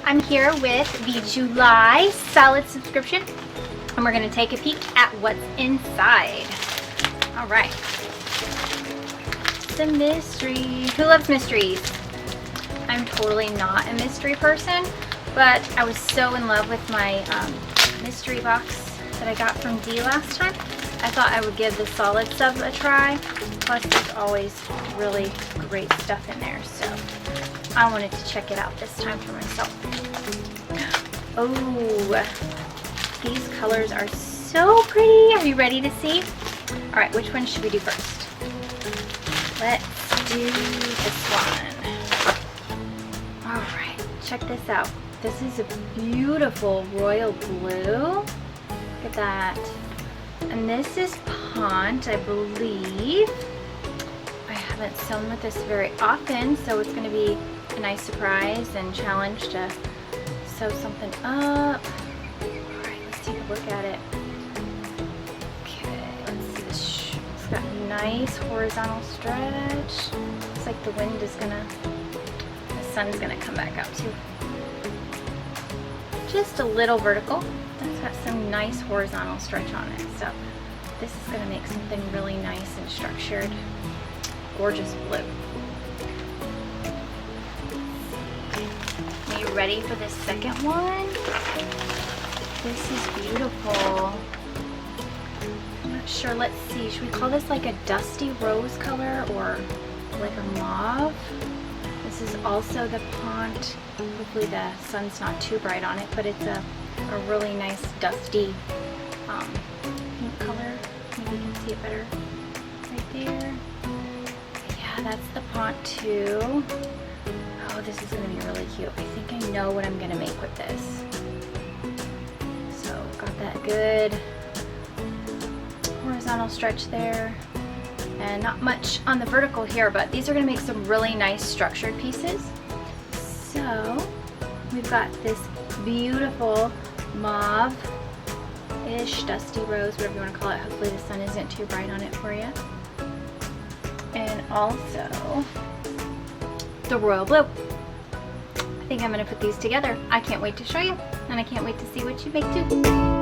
I'm here with the July salad subscription, and we're gonna take a peek at what's inside. All right, the mystery. Who loves mysteries? I'm totally not a mystery person, but I was so in love with my mystery box that I got from D last time. I thought I would give the solid sub a try. Plus, there's always really great stuff in there, so I wanted to check it out this time for myself. Oh, these colors are so pretty. Are you ready to see? All right, which one should we do first? Let's do this one. All right, check this out. This is a beautiful royal blue. Look at that. And this is Ponte, I believe. I haven't sewn with this very often, so it's going to be a nice surprise and challenge to sew something up. Alright, let's take a look at it. Okay, let's see this. It's got a nice horizontal stretch. Looks like the wind is gonna, the sun's gonna come back out too. Just a little vertical. That's got some nice horizontal stretch on it. So this is gonna make something really nice and structured. Gorgeous blue. Are you ready for the second one? This is beautiful. I'm not sure, let's see. Should we call this like a dusty rose color or like a mauve? This is also the Ponte. Hopefully the sun's not too bright on it, but it's a really nice dusty pink color. Maybe you can see it better right there. Yeah, that's the Ponte too. Oh, this is gonna be really cute. I think I know what I'm gonna make with this. So got that good horizontal stretch there. And not much on the vertical here, but these are gonna make some really nice structured pieces. So we've got this beautiful mauve-ish, dusty rose, whatever you want to call it. Hopefully the sun isn't too bright on it for you. And also the royal blue. I think I'm going to put these together. I can't wait to show you, and I can't wait to see what you make too.